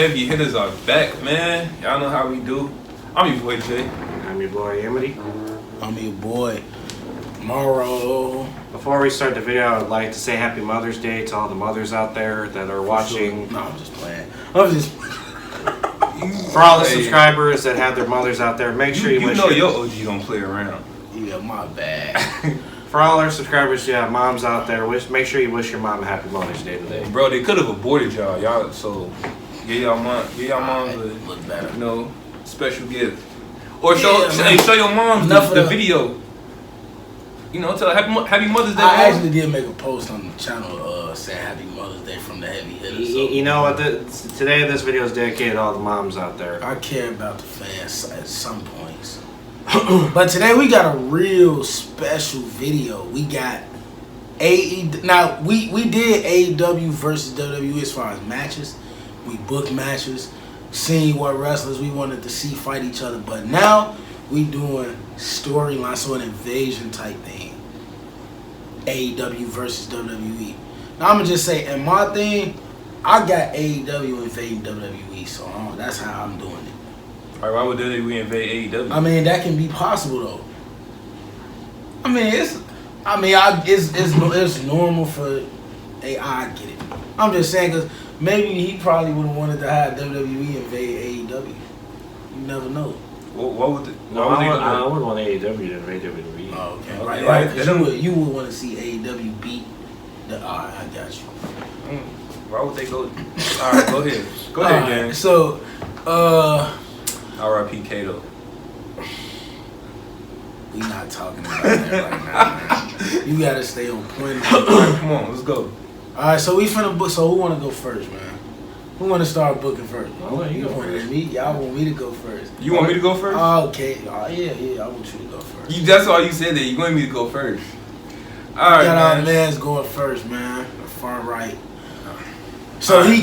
heavy hitters are back, man. Y'all know how we do. I'm your boy Jay. I'm your boy Amity. I'm your boy Morrow. Before we start the video, I would like to say Happy Mother's Day to all the mothers out there that are watching. No, I'm just playing. For all the subscribers that have their mothers out there, make sure you wish your OG don't play around. Yeah, my bad. For all our subscribers, yeah, moms out there, make sure you wish your mom a Happy Mother's Day today. Bro, they could have aborted y'all. So give y'all moms look better. Special gift. Or show your moms the video. Tell Happy Mother's Day. I actually did make a post on the channel saying Happy Mother's Day from the heavy hitters. So. You know what? Today this video is dedicated to all the moms out there. I care about the fans at some points. But today we got a real special video. We got AEW. Now, we did AEW versus WWE as far as matches. We booked matches, seeing what wrestlers we wanted to see fight each other. But now we doing storyline, so an invasion type thing. AEW versus WWE. Now I'm gonna just say, in my thing, I got AEW invading WWE, so that's how I'm doing it. All right, why would WWE invade AEW? I mean, that can be possible though. I mean, it's normal for I get it. I'm just saying because maybe he probably would have wanted to have WWE invade AEW. You never know. What would I would want AEW to invade WWE. Oh, okay. Right. Because you would want to see AEW beat the. Alright, I got you. Why would they go? Alright, go ahead. Go ahead, man. So, R.I.P. Kato. We not talking about that right now, man. You gotta stay on point. Alright, come on, let's go. Alright, so we finna book. So who wanna go first, man? Who wanna start booking first? I'll let you go first. Y'all want me to go first. You want me to go first? Okay. Yeah. I want you to go first. That's all you said. That you want me to go first. All right, got our man's going first, man. The far right. So we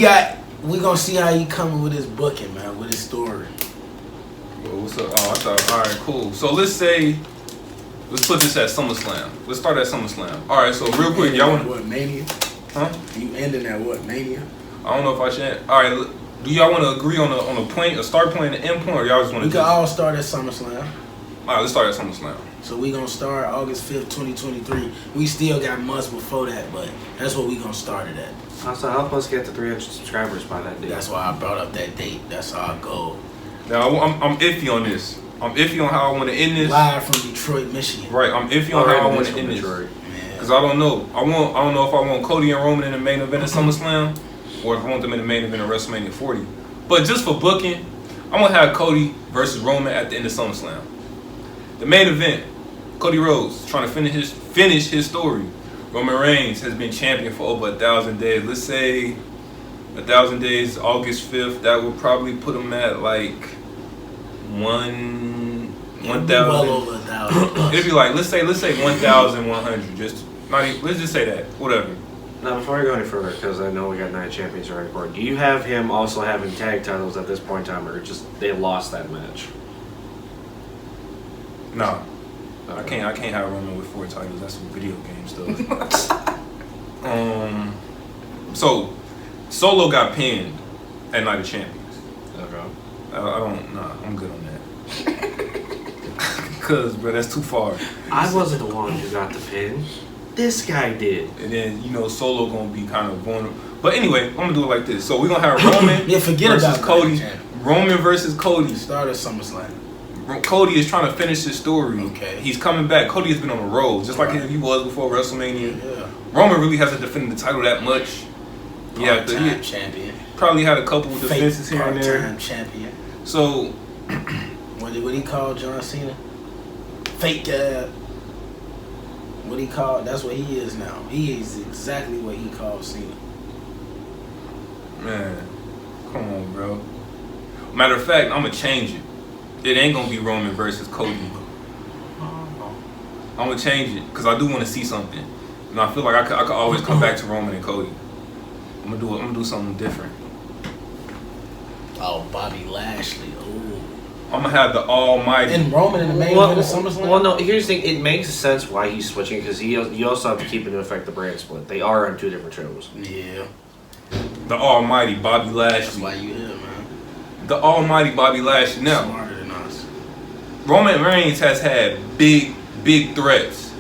gonna see how he coming with his booking, man, with his story. Well, what's up? All right, cool. So let's put this at SummerSlam. Let's start at SummerSlam. All right, so real quick, y'all want what, Mania? Huh? You ending at what, Mania? I don't know if I should. All right, do y'all want to agree on a point, a start point, and an end point, or y'all just want to? We can all start at SummerSlam. All right, let's start at SummerSlam. So we gonna start August 5th, 2023. We still got months before that, but that's what we gonna start it at. Also, help us get to 300 subscribers by that date. That's why I brought up that date. That's our goal. Now I'm iffy on this. I'm iffy on how I want to end this. Live from Detroit, Michigan. Right, I'm iffy on how I want to end this. Because I don't know. I don't know if I want Cody and Roman in the main event of SummerSlam, or if I want them in the main event of WrestleMania 40. But just for booking, I'm gonna have Cody versus Roman at the end of SummerSlam. The main event, Cody Rhodes trying to finish his story. Roman Reigns has been champion for over 1,000 days. Let's say 1,000 days, August 5th. That would probably put him at like 1,000. Well over 1,000. It'd be like let's say 1,100. Let's just say that. Whatever. Now, before we go any further, because I know we got 9 champions already recorded, do you have him also having tag titles at this point in time, or just they lost that match? No. Okay. I can't have Roman with 4 titles. That's some video game stuff. So Solo got pinned at Night of Champions. Okay. I'm good on that. Cause bro, that's too far. I wasn't the one who got the pin. This guy did. And then Solo gonna be kind of vulnerable. But anyway, I'm gonna do it like this. So we're gonna have Roman versus Cody. Roman versus Cody. Start at SummerSlam. Cody is trying to finish his story. Okay. He's coming back. Cody has been on the road, just like he was before WrestleMania. Yeah. Roman really hasn't defended the title that much. Yeah, champion. Probably had a couple of defenses here and there. Part-time champion. So, what did he call John Cena? Fake. What he called? That's what he is now. He is exactly what he called Cena. Man, come on, bro. Matter of fact, I'm gonna change it. It ain't gonna be Roman versus Cody. I'm gonna change it because I do want to see something, and I feel like I could always come back to Roman and Cody. I'm gonna do something different. Oh, Bobby Lashley. Ooh. I'm gonna have the Almighty. And Roman in the main event of SummerSlam? Well, no, here's the thing. It makes sense why he's switching because you also have to keep into effect the brand split. They are on 2 different shows. Yeah. The Almighty Bobby Lashley. That's why you here, man. the almighty Bobby Lashley. Now, Smarter than us. Roman Reigns has had big threats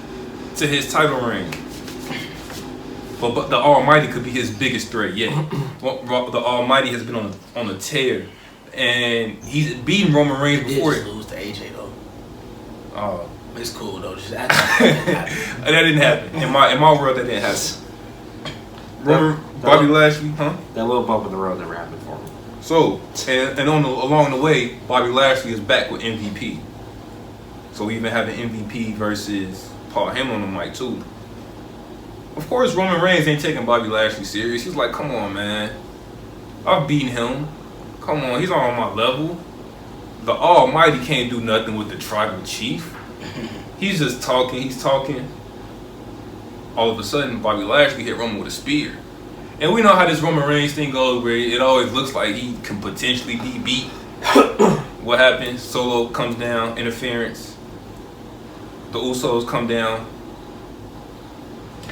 to his title reign. But the Almighty could be his biggest threat yet. The Almighty has been on a tear, and he's beaten Roman Reigns before. He did lose to AJ though. It's cool though. Just act That didn't happen in my world. That didn't happen. Bobby Lashley, huh? That little bump in the road never happened for him. So and along the way, Bobby Lashley is back with MVP. So we even have an MVP versus Paul Heyman on the mic too. Of course, Roman Reigns ain't taking Bobby Lashley serious. He's like, come on, man. I've beaten him. Come on, he's on my level. The Almighty can't do nothing with the tribal chief. He's just talking. He's talking. All of a sudden, Bobby Lashley hit Roman with a spear. And we know how this Roman Reigns thing goes, where it always looks like he can potentially be beat. What happens? Solo comes down, interference. The Usos come down.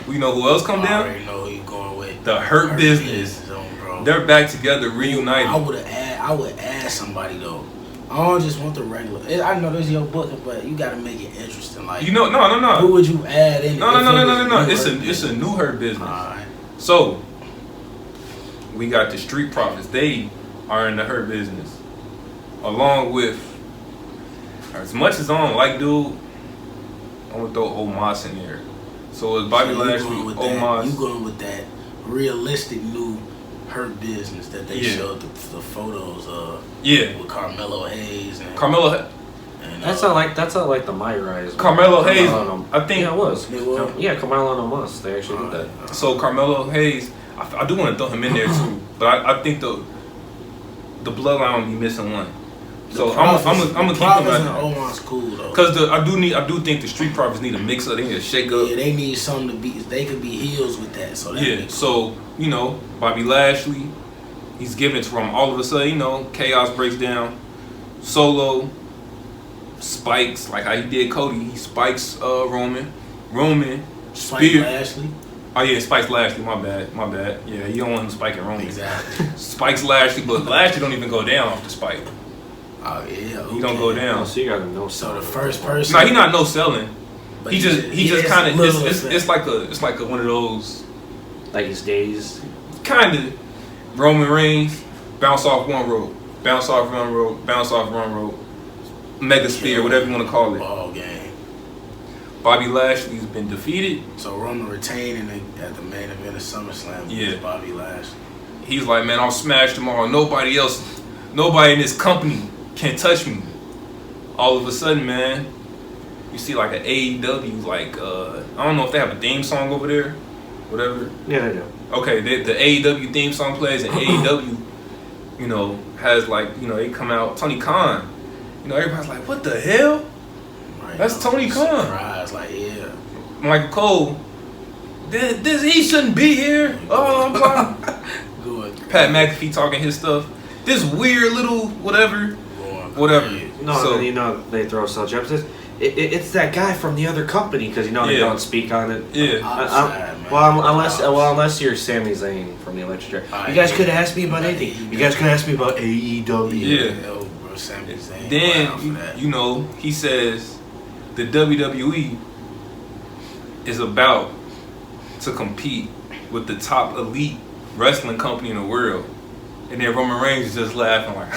We know who else come down? I already know who you going with. The Hurt Business. Bro. They're back together, reunited. I would add somebody though. I don't just want the regular. I know this is your booking, but you got to make it interesting. Like You know, no. who would you add in? No. It's a new Hurt Business. Alright. So we got the Street Profits. They are in the Hurt Business, along with, as much as I don't like dude, I'm gonna throw Omos in there. So it's Bobby Lashley, Omos. You going with that realistic new Hurt Business that they showed the photos of? Yeah, with Carmelo Hayes and Carmelo. And, That's not like the My Rise. Carmelo Hayes. I think it was. It was? Yeah, Carmelo and Omos. They actually did that. so. Carmelo Hayes. I do want to throw him in there too, but I think the bloodline will be missing one. So I'm gonna keep him out there. Omar's cool though. Cause I do think the Street Profits need a mix up. They need a shake up. Yeah, they need something to be. They could be heels with that. So that Yeah. So Bobby Lashley, he's giving it to him. All of a sudden, chaos breaks down. Solo spikes like how he did Cody. He spikes Roman. Spike Lashley. Oh yeah, spikes Lashley. My bad. Yeah, you don't want him spiking Roman. Exactly. Spikes Lashley, but Lashley don't even go down off the spike. Oh yeah. Okay. He don't go down. So you got to know. So the first person. No, he not no selling. But He just kind of it's like a one of those Like his days. kind of Roman Reigns bounce off one rope, bounce off one rope, bounce off one rope, mega spear, whatever you want to call it. Ball game. Bobby Lashley's been defeated. So Roman retaining at the main event of SummerSlam. Yeah. Bobby Lashley. He's like, man, I'll smash tomorrow. Nobody in this company can touch me. All of a sudden, man, you see like an AEW, like I don't know if they have a theme song over there, whatever. Yeah, they do. Okay, the AEW theme song plays, and AEW, has like, they come out. Tony Khan, everybody's like, what the hell? Right. That's Tony Khan. Surprise, like yeah. Michael Cole, this he shouldn't be here. Oh, blah. Good. Pat McAfee talking his stuff. This weird little whatever. No, So they throw such up. It's that guy from the other company because they don't speak on it. yeah. Unless you're Sami Zayn from the Electric Chair. You guys could have asked me about anything. You guys could have asked me about AEW. Yeah. Oh, bro, Sami Zayn. Then he says the WWE is about to compete with the top elite wrestling company in the world. And then Roman Reigns is just laughing like,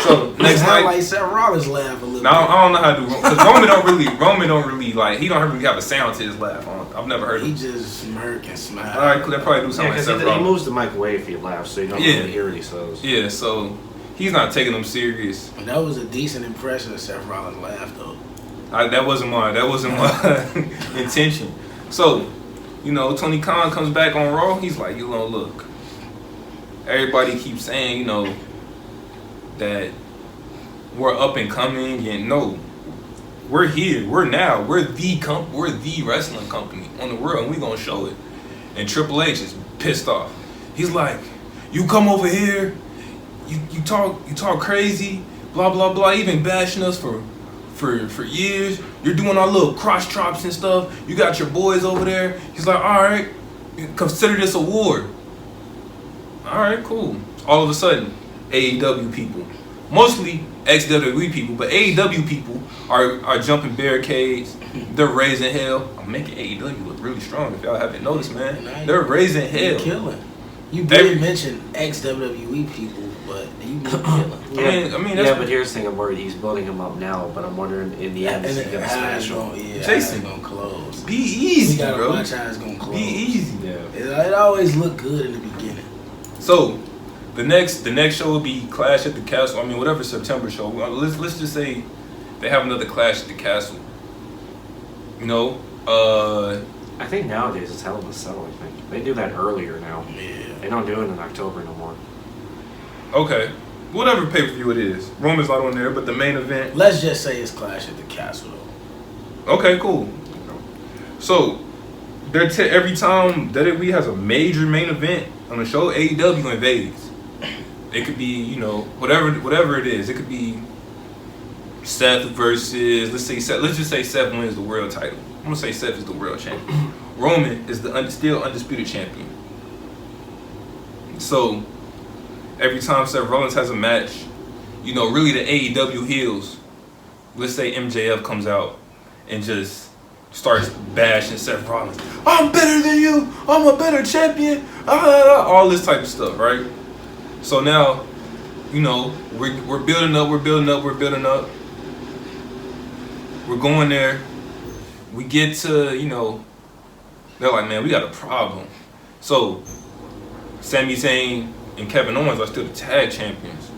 So next night, like Seth Rollins laugh a little. No, I don't know how to do because Roman don't really like he don't really have a sound to his laugh. I've never heard. He him. just smirk and smile. All right, that probably do something like Seth he Rollins. moves the mic away if he laughs, so you don't really hear what he says. Yeah, so he's not taking them serious. And that was a decent impression of Seth Rollins' laugh, though. That wasn't my intention. So, Tony Khan comes back on Raw. He's like, look. Everybody keeps saying, that we're up and coming, and no, we're here. We're now. We're the wrestling company on the world, and we gonna show it. And Triple H is pissed off. He's like, you come over here, you talk crazy, blah blah blah. Even bashing us for years. You're doing our little cross chops and stuff. You got your boys over there. He's like, all right, consider this a war. All right, cool. All of a sudden, AEW people, mostly ex-WWE people, but AEW people are jumping barricades. They're raising hell. I'm making AEW look really strong. If y'all haven't noticed, man, they're raising hell. You're killing. You did mention ex-WWE people, but you been killing. I mean, but here's the thing. I'm worried he's building him up now, but I'm wondering in the end, is he gonna smash him? Jason, gonna close. Be easy, we gotta bro. watch how it's gonna close. Be easy. Yeah. It always looked good in the beginning. So, the next show will be Clash at the Castle. I mean, whatever September show. Let's just say they have another Clash at the Castle. You know, I think nowadays it's Hell in a Cell. I think they do that earlier now. Yeah. They don't do it in October no more. Okay, whatever pay-per-view it is. Roman's not on there, but the main event. Let's just say it's Clash at the Castle, though. Okay, cool. So, every time WWE has a major main event on the show, AEW invades. It could be, you know, whatever it is. It could be Seth versus, let's just say Seth wins the world title. I'm gonna say Seth is the world champion. Roman is the still undisputed champion. So every time Seth Rollins has a match, you know, really the AEW heels, let's say MJF comes out and just starts bashing Seth Rollins. I'm better than you. I'm a better champion. All this type of stuff, right? So now, you know, we're building up. We're going there. We get to, you know, they're like, man, we got a problem. So Sami Zayn and Kevin Owens are still the tag champions.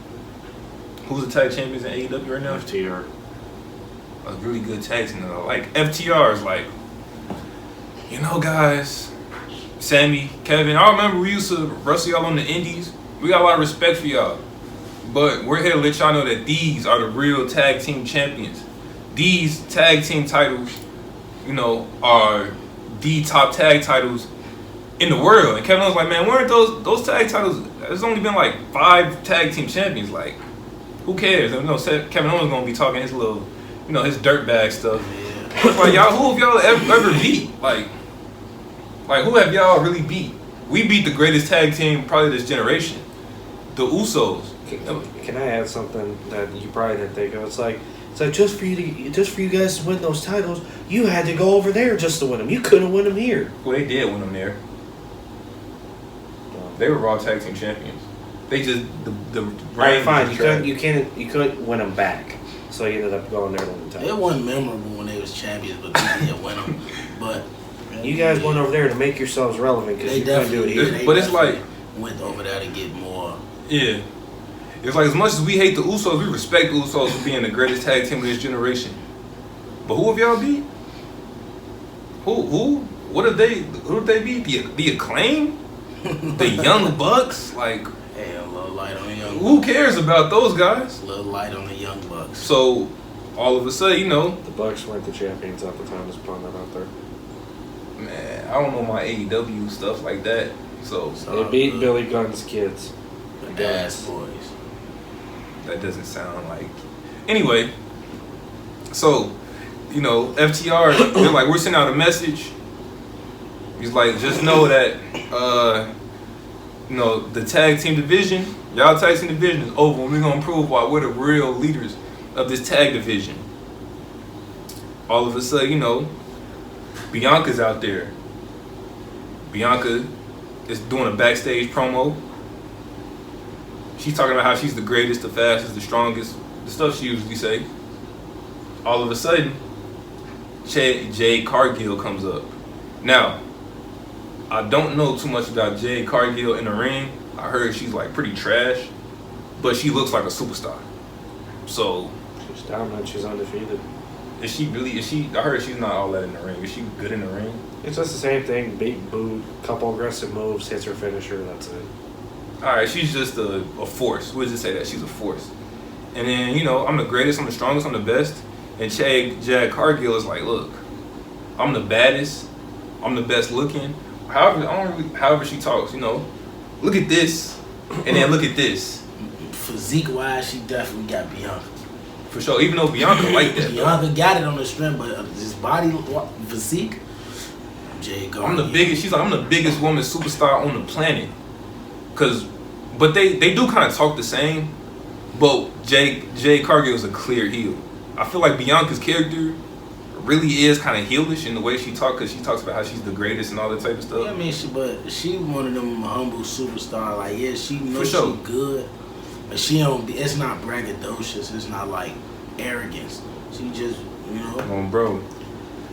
Who's the tag champions in AEW right now? FTR. A really good tag team that I like. FTR is like, you know, guys, Sammy, Kevin, I remember we used to wrestle y'all on the indies. We got a lot of respect for y'all. But we're here to let y'all know that these are the real tag team champions. These tag team titles, you know, are the top tag titles in the world. And Kevin Owens like, man, weren't those tag titles? There's only been like 5 tag team champions. Like, who cares? And, you know, Kevin Owens gonna be talking his little, you know, his dirtbag stuff. Yeah. Like, y'all, who have y'all ever beat? Like who have y'all really beat? We beat the greatest tag team probably this generation, the Usos. Can I add something that you probably didn't think of? It's like just for you guys to win those titles, you had to go over there just to win them. You couldn't win them here. Well, they did win them there. They were Raw Tag Team Champions. They just the right, fine. You couldn't win them back. So you ended up going there to win the titles. It wasn't memorable when they was champions, but they did win them. But you guys went over there to make yourselves relevant because you couldn't do it here. But it's like went over there to get more. Yeah. It's like as much as we hate the Usos, we respect the Usos for being the greatest tag team of this generation. But who have y'all beat? Who? Who did they beat? The Acclaim? The Young Bucks? Like, hey, a little light on the Young Bucks. Who cares about those guys? A little light on the Young Bucks. So, all of a sudden, you know. The Bucks weren't the champions at the time, just putting that out there. Man, I don't know my AEW stuff like that. So they beat Billy Gunn's kids. The Dad's Boys. That doesn't sound like. Anyway, so, you know, FTR, they're like, we're sending out a message. He's like, just know that, you know, the tag team division, y'all tag team division is over, and we're going to prove why we're the real leaders of this tag division. All of a sudden, you know, Bianca's out there. Bianca is doing a backstage promo. She's talking about how she's the greatest, the fastest, the strongest, the stuff she usually say. All of a sudden, Jade Cargill comes up. Now, I don't know too much about Jade Cargill in the ring. I heard she's like pretty trash, but she looks like a superstar. So she's dominant. She's undefeated. Is she really? Is she? I heard she's not all that in the ring. Is she good in the ring? It's just the same thing. Beat, boot, couple aggressive moves, hits her finisher. That's it. All right, she's just a force. We'll just say that she's a force. And then, you know, I'm the greatest, I'm the strongest, I'm the best. And Jade Cargill is like, look, I'm the baddest, I'm the best looking. However she talks, you know, look at this, and then look at this. Physique-wise, she definitely got Bianca. For sure, even though Bianca like that. Bianca got it on the strength, but his body physique, Jade Cargill. I'm the biggest woman superstar on the planet. Because but they do kind of talk the same. But Jade Cargill is a clear heel. I feel like Bianca's character really is kind of heelish in the way she talks, because she talks about how she's the greatest and all that type of stuff. Yeah, I mean, she one of them humble superstar. Like, yeah, she knows sure. she good, but she don't. It's not braggadocious. It's not like arrogance. She just, Bro.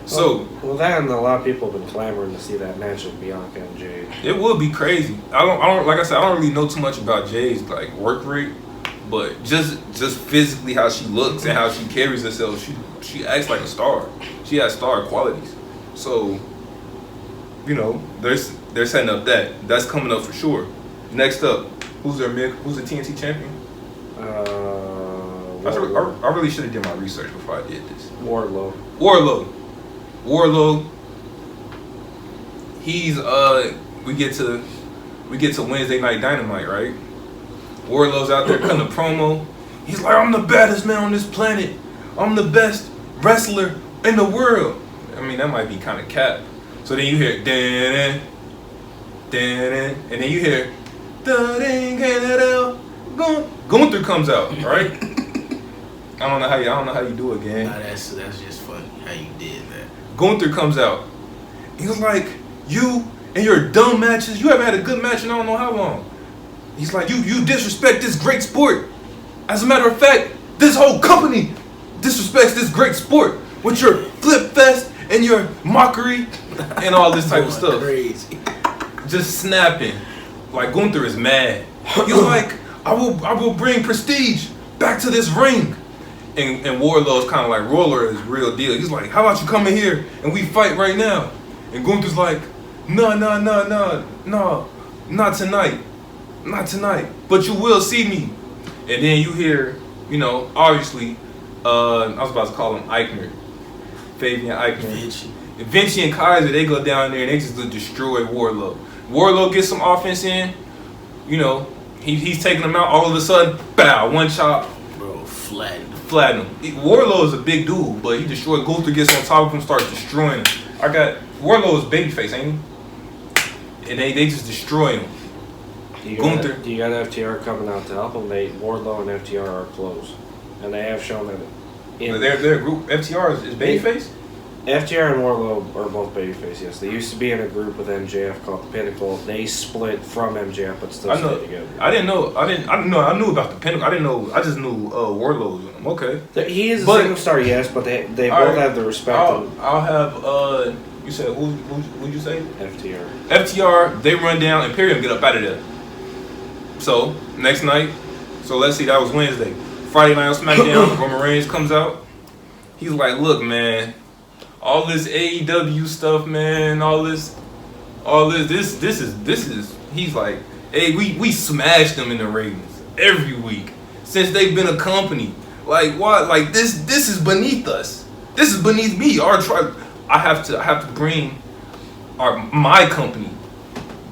So well, that and a lot of people have been clamoring to see that match of Bianca and Jade. it would be crazy. I don't like I said, I don't really know too much about Jade's like work rate, but just physically how she looks and how she carries herself, she acts like a star. She has star qualities. So, they're setting up that's coming up for sure. Next up, who's the TNT champion? I really should have did my research before I did this. Wardlow. He's we get to Wednesday Night Dynamite, right? Wardlow's out there cutting a promo. He's like, I'm the baddest man on this planet. I'm the best wrestler in the world. I mean, that might be kind of cap. So then you hear dan dan, and then you hear Gunther comes out, right? I don't know how you do it, gang. Nah, that's just funny how you did that. Gunther comes out. He was like, you and your dumb matches, you haven't had a good match in I don't know how long. He's like, you disrespect this great sport. As a matter of fact, this whole company disrespects this great sport with your flip fest and your mockery and all this type of stuff. Crazy. Just snapping. Like, Gunther is mad. He's like, I will bring prestige back to this ring. And Wardlow's kind of like, Roller is real deal. He's like, how about you come in here and we fight right now? And Gunther's like, no, not tonight. Not tonight. But you will see me. And then you hear, obviously, I was about to call him Eichner. Fabian Eichner. Vinci and Kaiser, they go down there and they just destroy Wardlow. Wardlow gets some offense in. He's taking them out. All of a sudden, bow, one chop. Bro, flatten him. Wardlow is a big dude, but he destroyed. Gunther gets on top of him, starts destroying him. Wardlow is babyface, ain't he? And they just destroy him. You got FTR coming out to help them. Wardlow and FTR are close, and they have shown that. Their group FTR is babyface. FTR and Wardlow are both babyface. Yes, they used to be in a group with MJF called the Pinnacle. They split from MJF, but still stayed together. I knew about the Pinnacle. I didn't know. I just knew Wardlow was in them. Okay. He is a single star, yes, but they both have the respect. I'll have. You said who'd you say? FTR. FTR. They run down. Imperium get up out of there. So next night. So let's see. That was Wednesday. Friday night on SmackDown. Roman Reigns comes out. He's like, look, man. All this AEW stuff, man, this is, he's like, hey, we smashed them in the ratings every week since they've been a company. Like, what? Like, this is beneath us. This is beneath me. Our tribe. I have to bring my company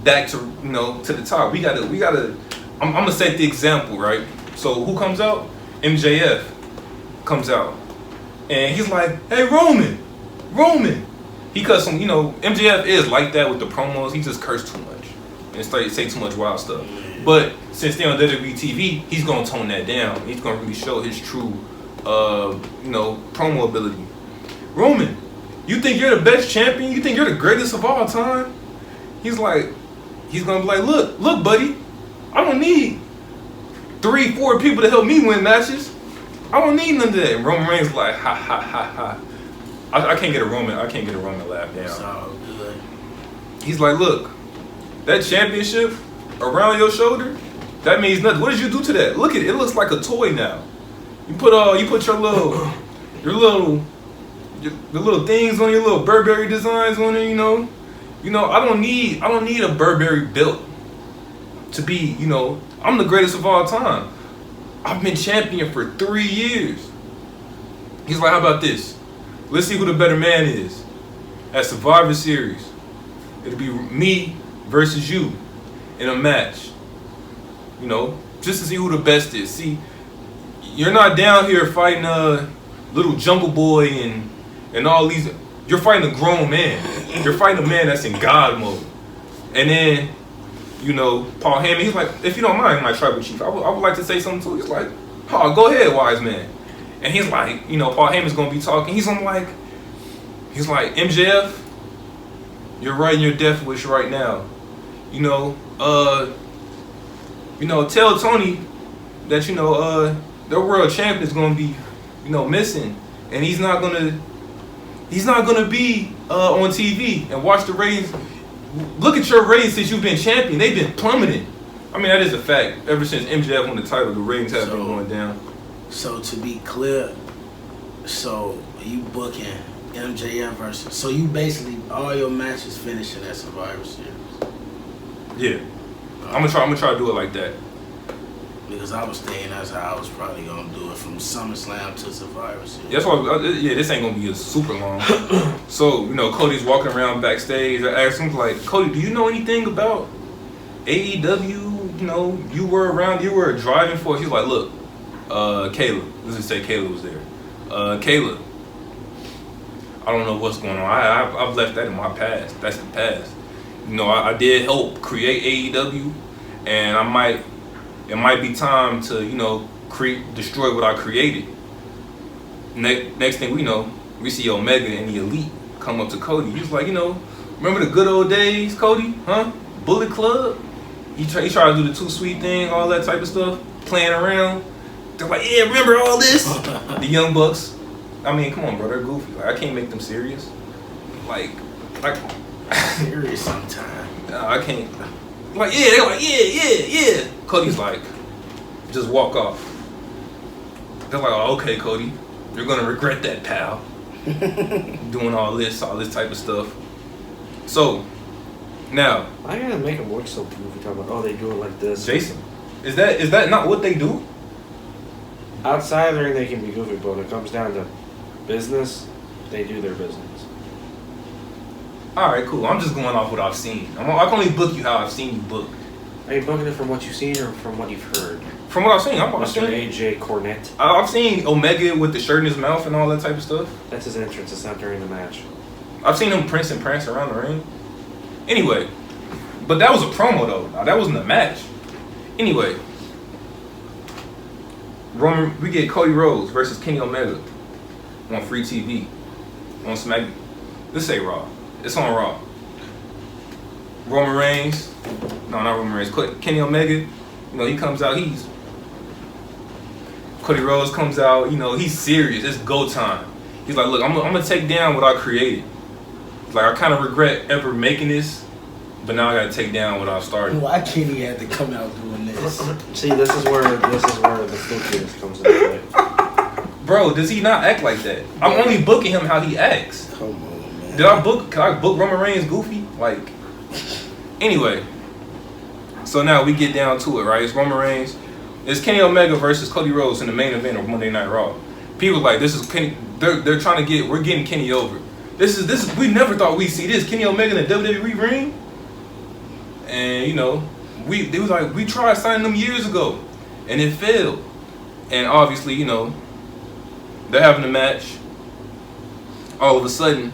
back to to the top. We gotta. I'm gonna set the example, right? So who comes out? MJF comes out, and he's like, hey, Roman. He cussed him, MJF is like that with the promos. He just cursed too much and started to say too much wild stuff. But since they're on WWE TV, he's going to tone that down. He's going to really show his true, promo ability. Roman, you think you're the best champion? You think you're the greatest of all time? He's going to be like, look, buddy, I don't need 3-4 people to help me win matches. I don't need none of that. And Roman Reigns like, ha, ha, ha, ha. I can't get a Roman laugh down. So good. He's like, look, that championship around your shoulder, that means nothing. What did you do to that? Look at it. It looks like a toy now. You put your little things on, your little Burberry designs on it. I don't need a Burberry belt to be. I'm the greatest of all time. I've been champion for 3 years. He's like, how about this? Let's see who the better man is. At Survivor Series, it'll be me versus you in a match. Just to see who the best is. See, you're not down here fighting little Jungle Boy and all these. You're fighting a grown man. You're fighting a man that's in God mode. And then you know, Paul Heyman, he's like, if you don't mind, my tribal chief, I would like to say something too. He's like, oh, go ahead, wise man. And he's like, you know, Paul Heyman's gonna be talking. He's like, MJF, you're writing your death wish right now. You know, tell Tony that, you know, their world champion is gonna be, you know, missing, and he's not gonna be on TV. And watch the ratings. Look at your ratings since you've been champion. They've been plummeting. I mean, that is a fact. Ever since MJF won the title, the ratings have been going down. So to be clear, so you booking MJF versus, so you basically all your matches finishing at Survivor Series. Yeah, I'm gonna try to do it like that. Because I was thinking that's how I was probably gonna do it, from SummerSlam to Survivor Series. That's why. Yeah, this ain't gonna be a super long. So, you know, Cody's walking around backstage. I asked him, like, Cody, do you know anything about AEW? You know, you were around, you were a driving force. He's like, look, Kayla. Let's just say Kayla was there. Kayla, I don't know what's going on. I've left that in my past. That's the past. You know, I did help create AEW, and it might be time to, you know, destroy what I created. Next thing we know, we see Omega and the Elite come up to Cody. He's like, you know, remember the good old days, Cody? Huh? Bullet Club? He tried to do the Too Sweet thing, all that type of stuff, playing around. They're like, yeah, remember all this? The Young Bucks. I mean, come on, bro, they're goofy. Like, I can't make them serious. Like serious sometimes. I can't. Like, yeah, they're like, yeah. Cody's like, just walk off. They're like, oh, okay, Cody, you're gonna regret that, pal. Doing all this type of stuff. So, now, I gotta make them look so goofy. Talking about, oh, they do it like this. Jason, is that not what they do? Outside of the ring, they can be goofy, but when it comes down to business, they do their business. All right, cool. I'm just going off what I've seen. I can only book you how I've seen you book. Are you booking it from what you've seen or from what you've heard? From what I've seen, Mr. AJ Cornette. I've seen Omega with the shirt in his mouth and all that type of stuff. That's his entrance. It's not during the match. I've seen him prance and prance around the ring. Anyway, but that was a promo though. That wasn't a match. Anyway, we get Cody Rhodes versus Kenny Omega on free TV on Smack. Let's say Raw. It's on Raw. Roman Reigns. No, not Roman Reigns. Kenny Omega. You know, he comes out. Cody Rhodes comes out. You know, he's serious. It's go time. He's like, look, I'm gonna take down what I created. Like, I kind of regret ever making this, but now I gotta take down what I've started. Why Kenny had to come out doing this? See, this is where the flukiness comes into play. Bro, does he not act like that? I'm only booking him how he acts. Come on, man. Can I book Roman Reigns goofy? Like, anyway. So now we get down to it, right? It's Roman Reigns. It's Kenny Omega versus Cody Rhodes in the main event of Monday Night Raw. People like, this is Kenny. They're trying to we're getting Kenny over. This is we never thought we'd see this. Kenny Omega in the WWE ring. And you know, we tried signing them years ago, and it failed. And obviously, you know, they're having a match. All of a sudden,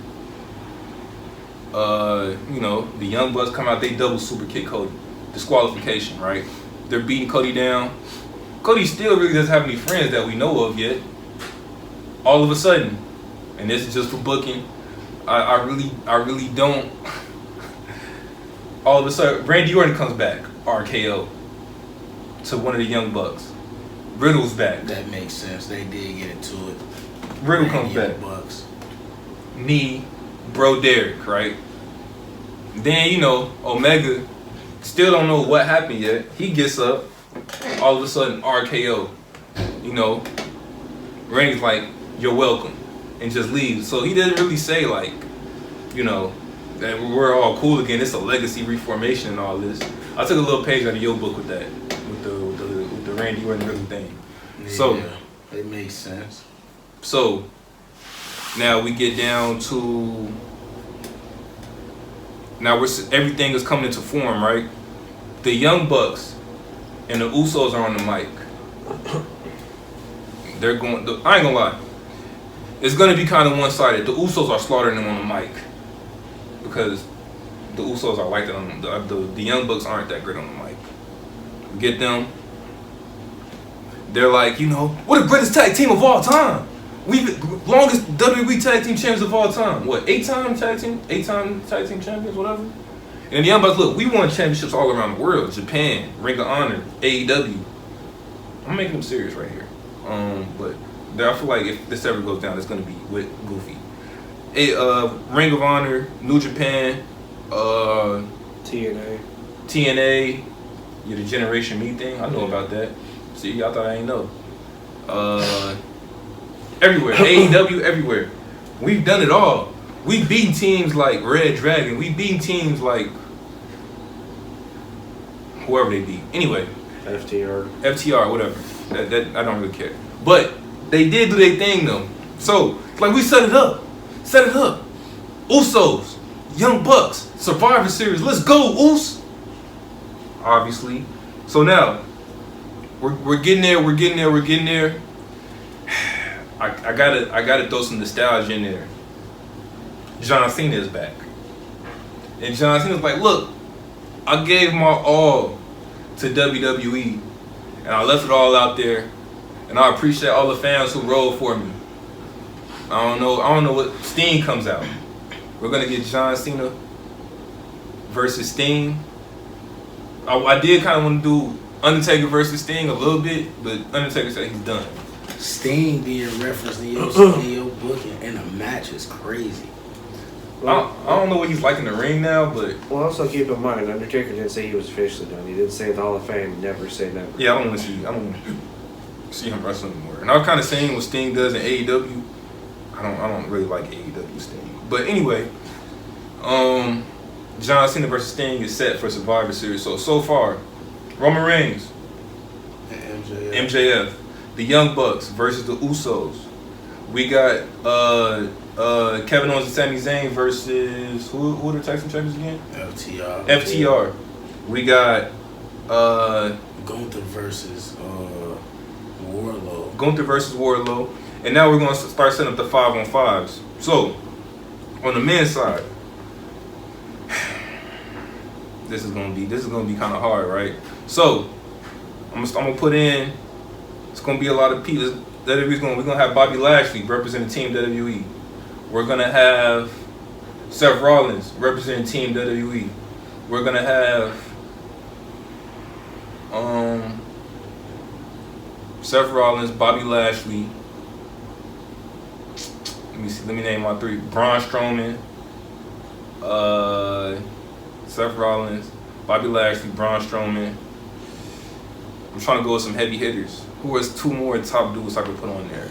you know, the Young Bucks come out, they double super kick Cody. Disqualification, right? They're beating Cody down. Cody still really doesn't have any friends that we know of yet. All of a sudden, and this is just for booking, I really don't. All of a sudden, Randy Orton comes back, RKO, to one of the Young Bucks. Riddle's back. That makes sense. They did get into it. Riddle comes back. Bucks. Knee, bro Derek, right? Then, you know, Omega still don't know what happened yet. He gets up, all of a sudden RKO. You know, Randy's like, you're welcome, and just leaves. So he didn't really say, like, you know, that we're all cool again. It's a legacy reformation and all this. I took a little page out of your book with that, with the Randy Orton Riddle thing. Yeah, So it makes sense. So now we get down to everything is coming into form, right? The Young Bucks and the Usos are on the mic. They're going. I ain't gonna lie. It's gonna be kind of one-sided. The Usos are slaughtering them on the mic because the Usos are like that on the Young Bucks aren't that great on the mic. Get them. They're like, we're the greatest tag team of all time. We longest WWE tag team champions of all time. What, 8-time tag team champions, whatever. And the Young Bucks, look, we won championships all around the world. Japan, Ring of Honor, AEW. I'm making them serious right here. But I feel like if this ever goes down, it's gonna be with Goofy. Ring of Honor, New Japan, TNA. Yeah, the Generation Me thing. I know about that. See, y'all thought I ain't know. Everywhere. AEW, everywhere. We've done it all. We've beaten teams like Red Dragon. We've beaten teams like whoever they beat. Anyway. FTR, whatever. That I don't really care. But they did do their thing though. So, like we set it up. Usos, Young Bucks, Survivor Series. Let's go, Us. Obviously. So now, we're getting there. I gotta throw some nostalgia in there. John Cena is back. And John Cena's like, look, I gave my all to WWE. And I left it all out there. And I appreciate all the fans who rode for me. I don't know what Sting comes out. We're gonna get John Cena versus Sting. I did kind of want to do Undertaker versus Sting a little bit, but Undertaker said he's done. Sting being referenced in your booking in a match is crazy. I don't know what he's like in the ring now, but... Well, also keep in mind, Undertaker didn't say he was officially done. He didn't say the Hall of Fame, never say never. Yeah, I don't want to see him wrestle anymore. And I was kind of saying what Sting does in AEW. I don't really like AEW Sting. But anyway, John Cena versus Sting is set for Survivor Series. So far, Roman Reigns, MJF, the Young Bucks versus the Usos. We got Kevin Owens and Sami Zayn versus who are the tag team champions again? FTR. We got Gunther versus Wardlow. And now we're going to start setting up the 5-on-5s. So, on the men's side, this is gonna be kind of hard, right? So, I'm gonna put in. It's gonna be a lot of people. We're gonna have Bobby Lashley representing Team WWE. We're gonna have Seth Rollins representing Team WWE. We're gonna have Seth Rollins, Bobby Lashley. Let me name my three. Braun Strowman, Seth Rollins, Bobby Lashley, Braun Strowman. I'm trying to go with some heavy hitters. Who is two more top dudes I could put on there?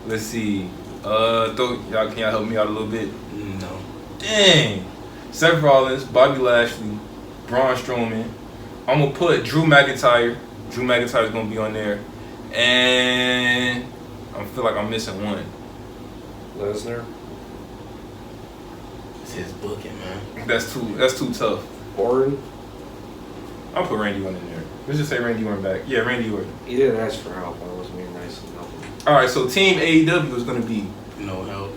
Let's see. Can y'all help me out a little bit? No. Dang. Seth Rollins, Bobby Lashley, Braun Strowman. I'm gonna put Drew McIntyre. Drew McIntyre's gonna be on there, and I feel like I'm missing one. Lesnar. It's his booking, man. That's too tough. Orton. I'll put Randy Orton in there. Let's just say Randy Orton back. Yeah, Randy Orton. He didn't ask for help. I wasn't being nice and helping. All right, so Team AEW is going to be no help.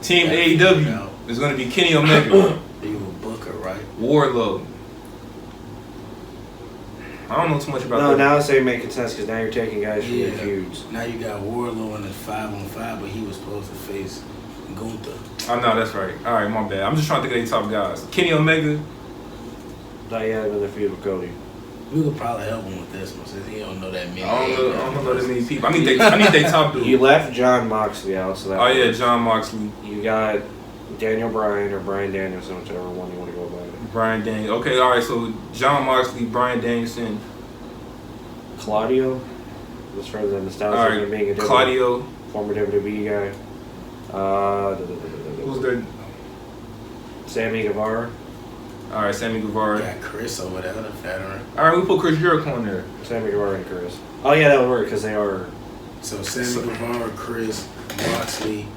Team AEW is going to be Kenny Omega. You a booker, right? Wardlow. I don't know too much about that. No, now it's making sense because now you're taking guys from your feuds. Now you got Wardlow in the 5-on-5, but he was supposed to face Gunther. Oh, no, that's right. All right, my bad. I'm just trying to think of the top guys. Kenny Omega. Now you have another feud with Cody. We could probably help him with this one since he don't know that many. I don't know that many people. I need they top dude. You left John Moxley out, so that. Oh yeah, John Moxley. You got Daniel Bryan or Bryan Danielson, whichever one you want to go by. Bryan Danielson. Okay, all right. So John Moxley, Bryan Danielson, Claudio. That's further than nostalgia all right, than being a Claudio, former WWE guy. Who's there? Sammy Guevara. All right, Sammy Guevara. Got Chris over there, the veteran. All right, we put Chris Jericho on there. Sammy Guevara and Chris. Oh yeah, that would work because they are. So Sammy Guevara, Chris, Moxley.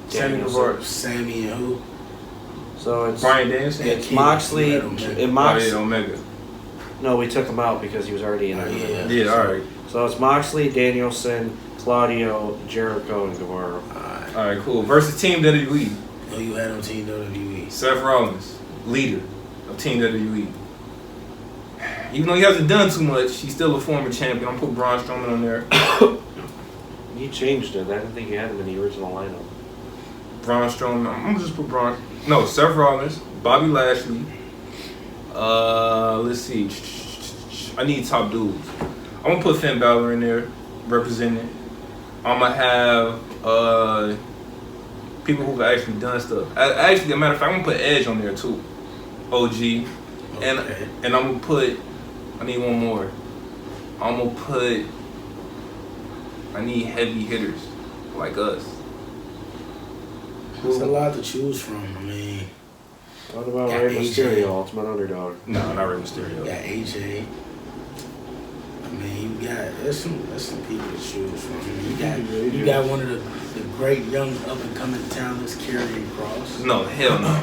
Sammy Guevara. Sammy and who? So it's Bryan Danielson. It's Moxley. And Moxley. Omega. No, we took him out because he was already in it. Yeah, all right. So it's Moxley, Danielson, Claudio, Jericho, and Guevara. All right, cool. Versus Team WWE. Oh, you had on Team WWE. Seth Rollins, leader of Team WWE. Even though he hasn't done too much, he's still a former champion. I'm put Braun Strowman on there. You changed it. I didn't think you had him in the original lineup. Braun Strowman. I'm gonna just put Braun. No, Seth Rollins, Bobby Lashley. Let's see. I need top dudes. I'm gonna put Finn Balor in there, representing. I'm gonna have people who've actually done stuff. Actually, as a matter of fact, I'm gonna put Edge on there too. OG. Okay. And I'm gonna put. I need one more. I'm gonna put. I need heavy hitters like us. There's a lot to choose from. I mean, what about Rey Mysterio, Ultimate Underdog? No, not Rey Mysterio. You got AJ. I mean, you got there's some people to choose from. I mean, you got one of the great young up and coming talents, Karrion Kross. No, hell no.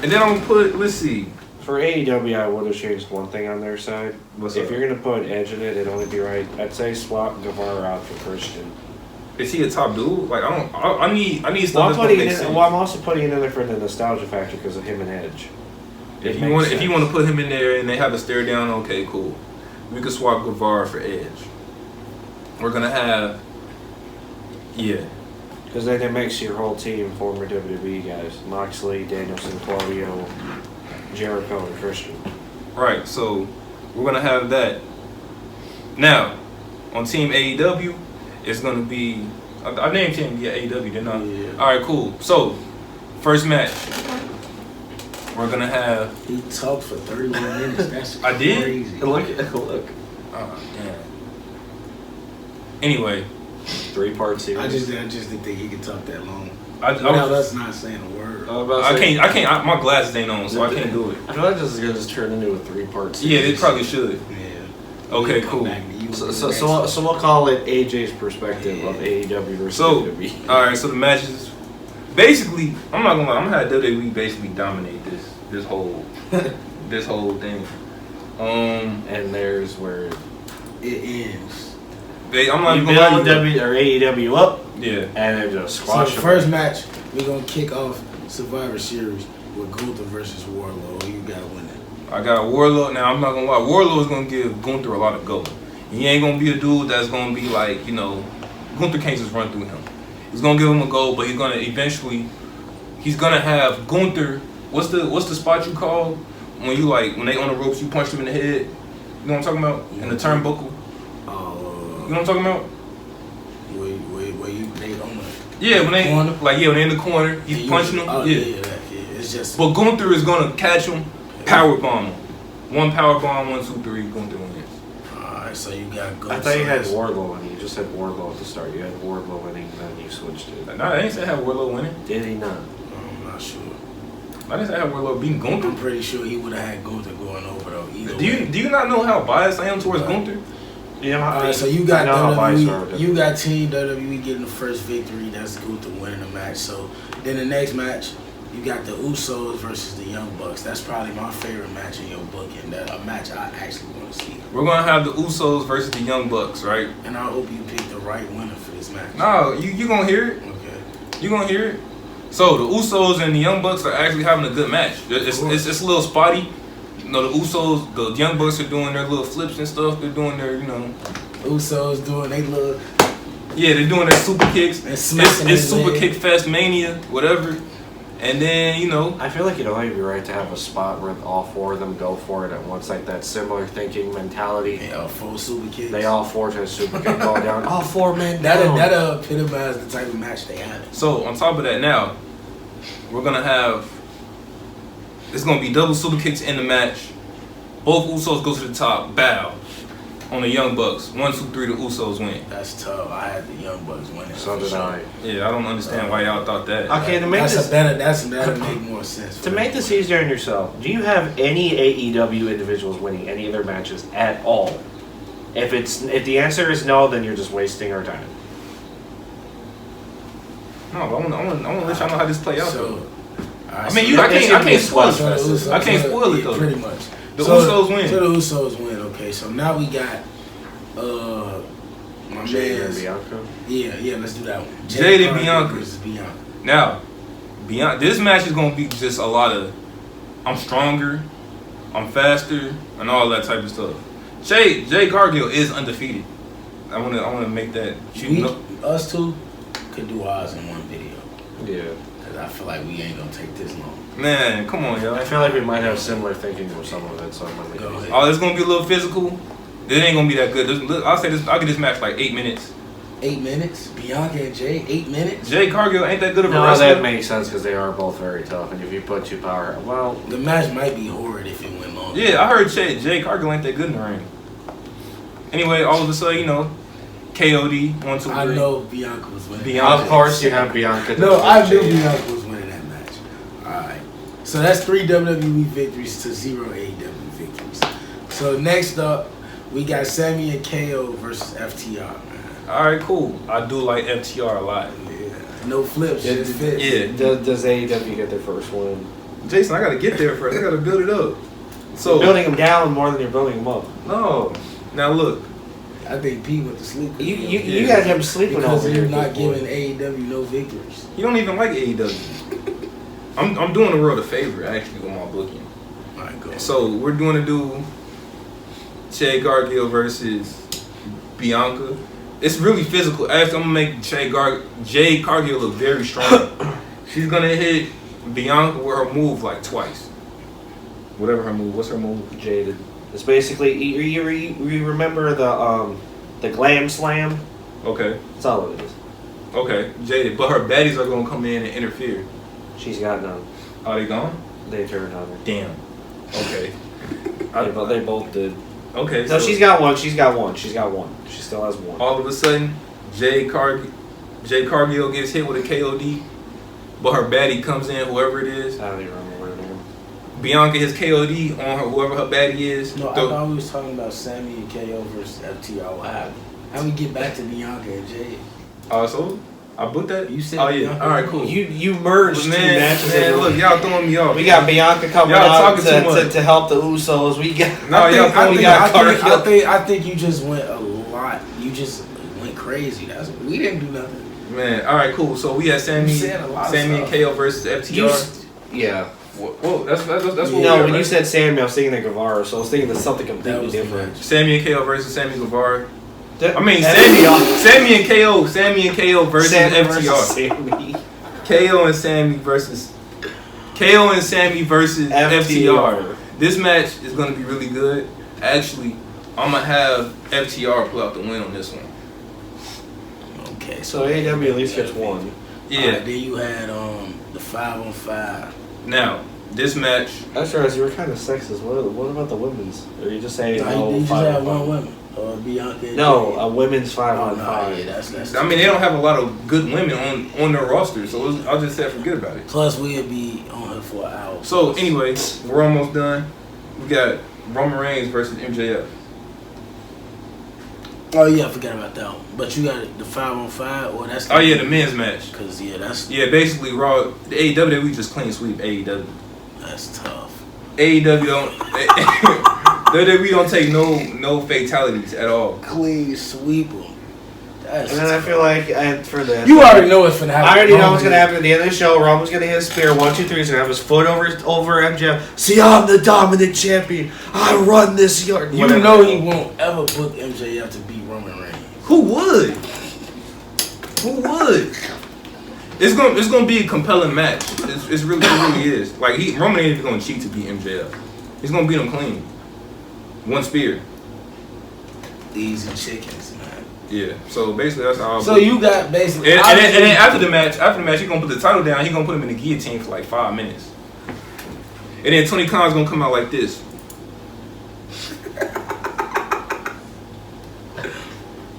And then I'm gonna put. Let's see. For AEW, I would have changed one thing on their side. If you're gonna put Edge in it, it'd only be right. I'd say swap Guevara out for Christian. Is he a top dude? Like I need stuff Well, that's gonna make sense. I'm also putting it in there for the nostalgia factor because of him and Edge. If you want to put him in there and they have a stare down, okay, cool. We could swap Guevara for Edge. We're gonna have, yeah. Because then it makes your whole team former WWE guys: Moxley, Danielson, Claudio, Jericho, and Christian. Right. So we're gonna have that. Now, on Team AEW, it's gonna be. I named him AEW, didn't I? Yeah. All right, cool. So first match. We're gonna have. He talked for 31 minutes. That's I did? crazy. Look. Oh damn. Anyway, 3-part series. I just didn't think he could talk that long. That's not saying a word. I can't. My glasses ain't on, so I can't do it. I feel like this is gonna just turn into a 3-part series. Yeah, it probably should. Yeah. Okay, cool. So we'll call it AJ's perspective of AEW versus WWE. All right, so the matches. Basically, I'm not gonna lie. I'm gonna have WWE basically dominate this whole thing. And there's where it ends. I'm not you gonna build lie. AEW up, Yeah, and then just squash So the first match, we're gonna kick off Survivor Series with Gunther versus Wardlow. Who you got winning? I got Warlord. Now I'm not gonna lie. Warlord is gonna give Gunther a lot of go. He ain't gonna be a dude that's gonna be like, Gunther can't just run through him. He's gonna give him a go, but he's gonna eventually. He's gonna have Gunther. What's the spot you call when they on the ropes? You punch them in the head. You know what I'm talking about? In the turnbuckle. You know what I'm talking about? Where they on the when they corner? when they in the corner, he's punching them. Yeah. It's just. But Gunther is gonna catch him, power bomb him. One power bomb, 1, 2, 3. Gunther wins. Alright, so you got Gunther. I thought you had Wardlow winning. You just said Wardlow at the start. You had Wardlow winning, then you switched it. No, I didn't say I had Warlord winning. Did he not? I'm not sure. I didn't say I had Warlord beating Gunther. I'm pretty sure he would have had Gunther going over though. Do you not know how biased I am towards Gunther? Yeah. Alright, so you got WWE. You got Team WWE getting the first victory. That's Gunther winning the match. So then the next match, you got the Usos versus the Young Bucks. That's probably my favorite match in your book, and that a match I actually want to see. We're gonna have the Usos versus the Young Bucks, right? And I hope you pick the right winner for this match. No, you gonna hear it. Okay. You gonna hear it. So the Usos and the Young Bucks are actually having a good match. It's a little spotty. The Usos, the Young Bucks are doing their little flips and stuff. They're doing their, Usos doing they little. Yeah, they're doing their super kicks. And smacking It's his Super leg. Kick Fest Mania, whatever. And then, I feel like it'd only be right to have a spot where all 4 of them go for it at once, like that similar thinking mentality. They all 4 super kicks. They all 4 to a super kick go down. All 4 men down. That'll epitomize the type of match they have. So on top of that, now we're gonna have. It's gonna be double super kicks in the match. Both Usos go to the top, bow on the Young Bucks. 1, 2, 3, the Usos win. That's tough. I had the Young Bucks winning. So did I. Yeah, I don't understand why y'all thought that. Okay, to make that'll make more sense. To make this easier on yourself, do you have any AEW individuals winning any of their matches at all? If the answer is no, then you're just wasting our time. No, I want to let y'all know how this play out. Though. I can't spoil it. I can't spoil it though. Pretty much. The Usos win. So the Usos win. Okay, so now we got Jade and Bianca. Yeah, let's do that one. Jade and Bianca versus Bianca. Now, Beyond this match is gonna be just a lot of I'm stronger, I'm faster, and all that type of stuff. Jay Cargill is undefeated. I wanna make that. Us two could do ours in one video. Yeah. Cause I feel like we ain't gonna take this long. Man, come on, y'all. I feel like we might have similar thinking with some of it, so I'm gonna Go ahead. Oh, it's gonna be a little physical. It ain't gonna be that good. I'll say this. I'll get this match like 8 minutes. 8 minutes? Bianca and Jay, 8 minutes? Jay Cargill ain't that good of a No, wrestler. that makes sense because they are both very tough, and if you put two power, well, The match might be horrid if it went long. Yeah, I heard Jay Cargill ain't that good in the ring. Anyway, all of a sudden, KOD 1, 2, 3. I know Bianca was winning. of course you have Bianca. No, I knew Bianca was winning that match. Alright. So that's 3 WWE victories to 0 AEW victories. So next up, we got Sammy and KO versus FTR, man. All right, cool. I do like FTR a lot. Yeah. No flips, just fits. Yeah. Does AEW get their first win? Jason, I gotta get there first. I gotta build it up. So You're building them down more than you're building them up. no. Now look. I think Pete went to sleep. You guys have sleeping because over you're here. not giving AEW no victories. You don't even like AEW. I'm doing the world a favor actually with my booking. Alright, go. So we're going to do Jay Cargill versus Bianca. It's really physical. Actually, I'm gonna make Jay Cargill look very strong. She's gonna hit Bianca with her move like twice. Whatever her move. What's her move? Jaded. It's basically you remember the glam slam. Okay. That's all it is. Okay. Jaded. But her baddies are gonna come in and interfere. She's got none. Are they gone? They turned on her. Damn. Okay. They both did. Okay. No, she's got one. She's got one. She still has one. All of a sudden, Jay Cargill gets hit with a KOD, but her baddie comes in, whoever it is. I don't even remember her name. Bianca hits KOD on her, whoever her baddie is. No, I thought we was talking about Sammy and KO versus FTR. What happened? How we get back to Bianca and Jay? So I booked that. You said oh yeah. Bianca. All right, cool. You merged two matches. Man, look, y'all throwing me off. We got Bianca coming Y'all out talking too much. to help the Usos. We got I think you just went a lot. You just went crazy. We didn't do nothing. Man, all right, cool. So we had Sammy and KO versus FTR. Yeah. Whoa, that's what we No, got, when right? you said Sammy, I was thinking of Guevara, so I was thinking of something completely different. Sammy and KO versus Sammy Guevara. Sammy and KO versus FTR. Sammy. KO and Sammy versus FTR. This match is gonna be really good. Actually, I'm gonna have FTR pull out the win on this one. Okay, So AEW at least gets one. Yeah. Then you had the 5-on-5. Now this match. That's right. You were kind of sexist. What about the women's? Or are you just saying You just had one woman. Bianca. And No, Jay. a women's 5-on-5. Yeah, that's. I mean, they don't have a lot of good women on their roster, so I'll just say forget about it. Plus, we'll be on her for an hour. So anyway, we're almost done. We got Roman Reigns versus MJF. Oh yeah, I forgot about that one. But you got the 5-on-5, or that's. Oh yeah, the men's match. Cause that's. Yeah, basically Raw. The AEW, we just clean sweep AEW. That's tough. AEW don't. WWE don't take no fatalities at all. Clean sweep them. And then I feel like for the You already know what's gonna happen. I already know what's gonna happen at the end of the show. Roman's gonna hit a spear. 1, 2, 3. He's gonna have his foot over MJF. See, I'm the dominant champion. I run this yard. You know he won't ever book MJF to beat Roman Reigns. Who would? It's gonna be a compelling match. It really is. Like Roman ain't even gonna cheat to beat MJF. He's gonna beat him clean. One spear. Easy chickens, man. Yeah. So basically that's all. So you got basically. And then after the match, he's gonna put the title down. He's gonna put him in the guillotine for like 5 minutes. And then Tony Khan's gonna come out like this.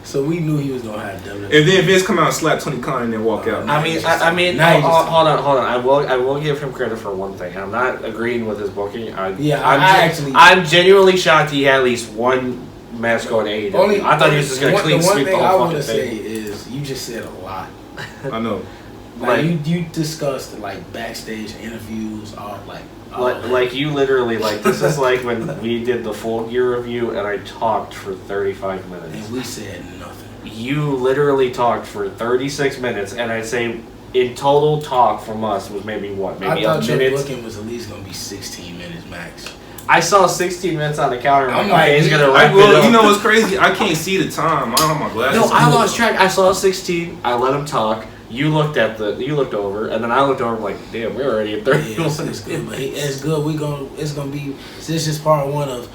So we knew he was gonna have WWE. And then Vince come out and slap Tony Khan and then walk out. I mean, hold on. I will give him credit for one thing. I'm not agreeing with his booking. I'm genuinely shocked he had at least one match going to AEW. I thought he was just going to clean sweep the whole fucking thing. The one thing I want to say is you just said a lot. I know. Like you discussed like backstage interviews, like you literally this is like when we did the Full Gear review and I talked for 35 minutes. And we said nothing. You literally talked for 36 minutes and I'd say in total talk from us was maybe what? Maybe I a thought minute. your booking was at least gonna be 16 minutes max. I saw 16 minutes on the counter. I'm like, he's gonna wrap it up. You know what's crazy? I can't see the time. I don't have my glasses. No, I lost track. I saw 16. I let him talk. You looked over, and then I looked over. Like, damn, we're already at 30 minutes. It's good, but it's good. It's gonna be. This is part one of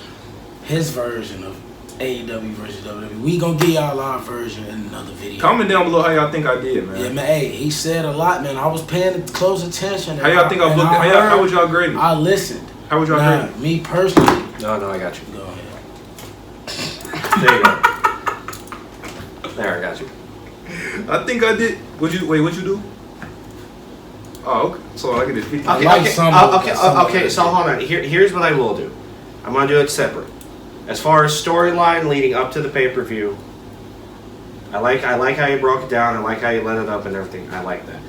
his version of AEW versus WWE. We gonna give y'all our version in another video. Comment down below how y'all think I did, man. Yeah, man. Hey, he said a lot, man. I was paying close attention. How y'all think I looked? How would y'all grade it? I listened. How would y'all grade it? Me personally. No, I got you. Go ahead. There you go. There, I got you. I think I did. What you do? Oh, okay. So I get it 50. Okay. So hold on. Here's what I will do. I'm gonna do it separate. As far as storyline leading up to the pay-per-view, I like how you broke it down. I like how you let it up and everything. I like that.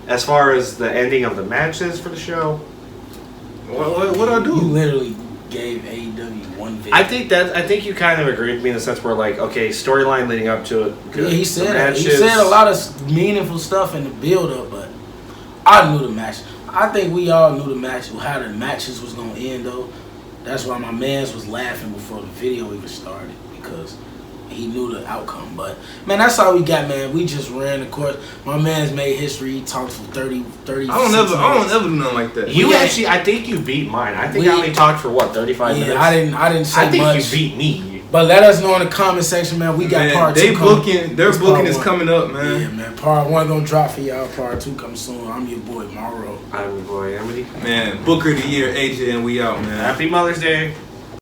As far as the ending of the matches for the show, what I do? You literally gave AEW one video. I think you kind of agreed with me in the sense where like, okay, storyline leading up to it. Yeah, he said a lot of meaningful stuff in the build-up, but I knew the match. I think we all knew how the matches was gonna end though. That's why my mans was laughing before the video even started, because he knew the outcome. But man, that's all we got, man. We just ran the course. My man's made history. He talked for 30 I don't ever do nothing like that. I think you beat mine. I think I only talked for 35 minutes. I didn't say much. I think you beat me. But let us know in the comment section, man. We got part 2 coming. Their booking is coming up, man. Yeah, man. Part 1 gonna drop for y'all. Part 2 coming soon. I'm your boy, Mauro. I'm your boy, Emily. Man, Booker of the Year, AJ, and we out, man. Happy Mother's Day.